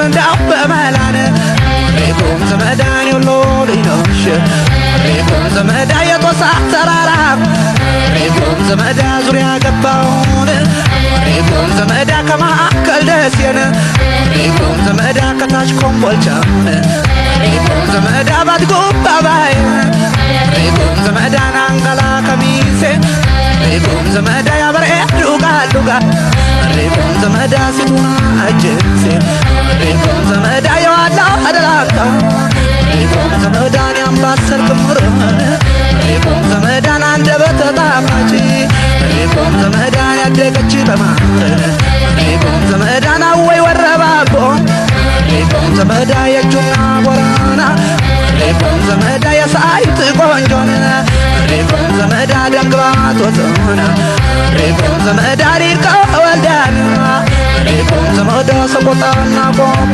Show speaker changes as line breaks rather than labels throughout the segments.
እንዳው በመላነ ሪኩም ዘመዳን ይሎልሽ ሪኩም ዘመዳ የጦሳ ተራራ ሪኩም ዘመዳ ዙሪያ ገባውን ሪኩም ዘመዳ ከማከል ደስየነ ሪኩም ዘመዳ ከታች ኮምቦልቻነ ሪኩም ዘመዳ ባትጉባ ባይ ሪኩም ዘመዳ ናንገላ ከሚሴ ሪኩም ዘመዳ ያበሬ ዱጋ ዱጋ ሪኩም ዘመዳ ሲቱና አጀንሴ ሪኩም ዘመዳ የዋላ አደላታ ሪኩም ዘመዳን ያምባሰል ክምር ሪኩም ዘመዳን አንደበተ ጣፋጭ ሪኩም ዘመዳን ያደገች በማር ሪኩም ዘመዳን አወይ ወረባቦ ሪኩም ዘመዳ የእጁና ቦራና ሪኩም ዘመዳ የሳይት ቆንጆነ ሪኩም ዘመዳ ደምግባት ወዘሆነ ሪኩም ዘመዳ ሪርቀ ወልዳና ሪኩም ዘመዳ ሰቆጣና ቆቦ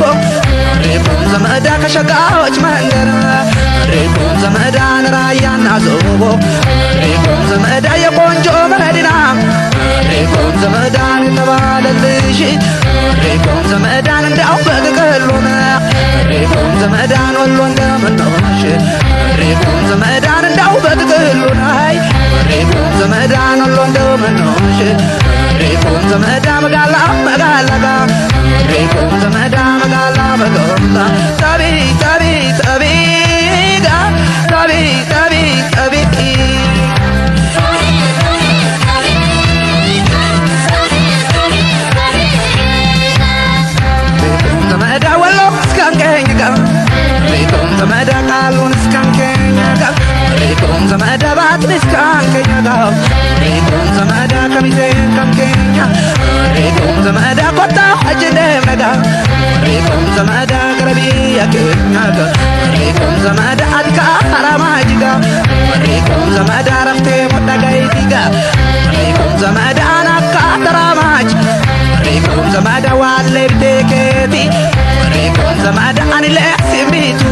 ሪኩም ዘመዳ ከሸቃዎች መንደር ሪኩም ዘመዳን ራያና ዞቦ ሪኩም ዘመዳ የቆንጆ መዲና ሪኩም ዘመዳን የተባለልሽ ሪኩም ዘመዳን እንዳው በጥቅሉነ ሪኩም ዘመዳን ወሎ እንደምንሆንሽ ሪኩም ዘመዳን እንዳው በጥቅሉነ ሪኩም ዘመዳን ወሎ እንደምንሆንሽ ሪኩም ዘመዳ መጋላ መጋላጋ ሪኩም ዘመዳ መጋላ መጋላ ታቢ ታቢ ታቢ ጋ ታቢ ታቢ ታቢ ሪኩም ዘመዳ ወሎ እስካንከኝ ጋ ሪኩም ዘመዳ ቃሉን እስካንከኝ ጋ ሪኩም ዘመዳ ባትን እስካንከኝ ጋ ሪኩም ዘመዳ ከሚሴ እስካንከኝ ሪኩም ዘመዳ ቆጣ አጅደም ነጋ ሪኩም ዘመዳ ቅረቢ ያከኛ ጋ ሪኩም ዘመዳ አድካ አራማጅ ጋ ሪኩም ዘመዳ ረፍቴ ሞዳጋይቲ ጋ ሪኩም ዘመዳ አናካ ተራማጅ ሪኩም ዘመዳ ዋለ ብቴኬቲ ሪኩም ዘመዳ አንለ ሲሚቱ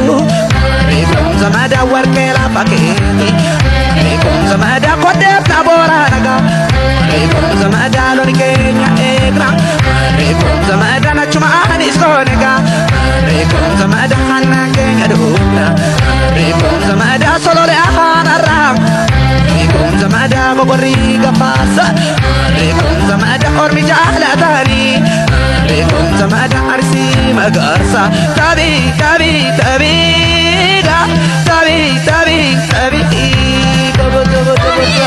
ሪኩም ዘመዳ ወርቄ ላፋኬቲ ሪኩም ዘመዳ ኮደፍና ቦራ ነጋ ሪኩም ዘመዳ ሎኒኬኛ ኤግራ ሪኩም ዘመዳ ነቹማን ኢስኮኔጋ ሪኩም ዘመዳ ሀናኬኛ ዱላ ሪኩም ዘመዳ ሶሎሌ አፋናራም ሪኩም ዘመዳ በጎሪ ገፋሳ ሪኩም ዘመዳ ኦርሚ ጃለታኒ ሪኩም ዘመዳ አርሲ መጋርሳ ታቢ ታቢ ታቢ ጋ ታቢ ታቢ ታቢ ገቦ ገቦ ገቦ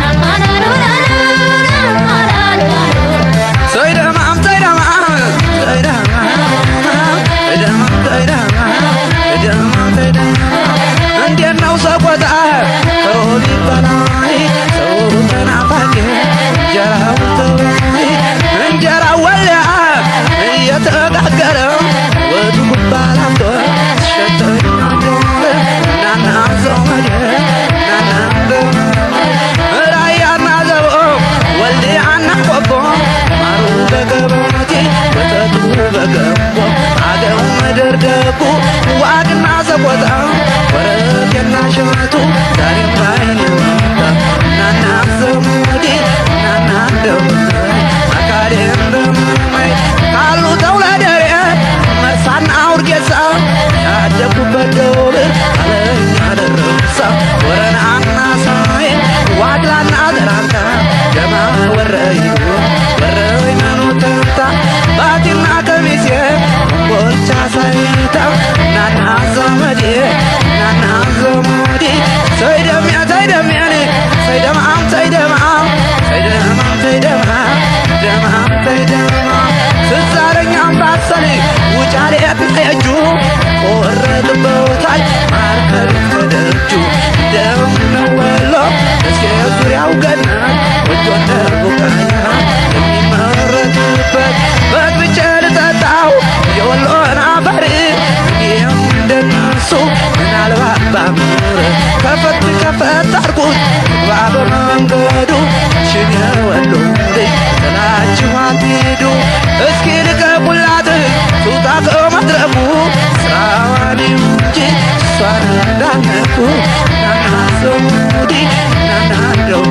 Dama, አጥበውታል ማርከል ከደጁ እንደምነው ወሎ እስከ ዙሪያው ገናል ወጆንደር ቡቃያ የሚመረትበት በግብቼ ልጠጣው የወሎን አፈር እኔም እንደነሱ ምናልባት ባምር ከፈት ከፈት አርጉት ግባ በመንገዱ ሽን የወሎ ልጅ ጥላችሁ አትሂዱ እስኪ ልቀቁላት ሱጣ ከመድረኩ ስራዋን እንጂ እሷን እንዳነኩ ናና ሰሙዲ ናና ደው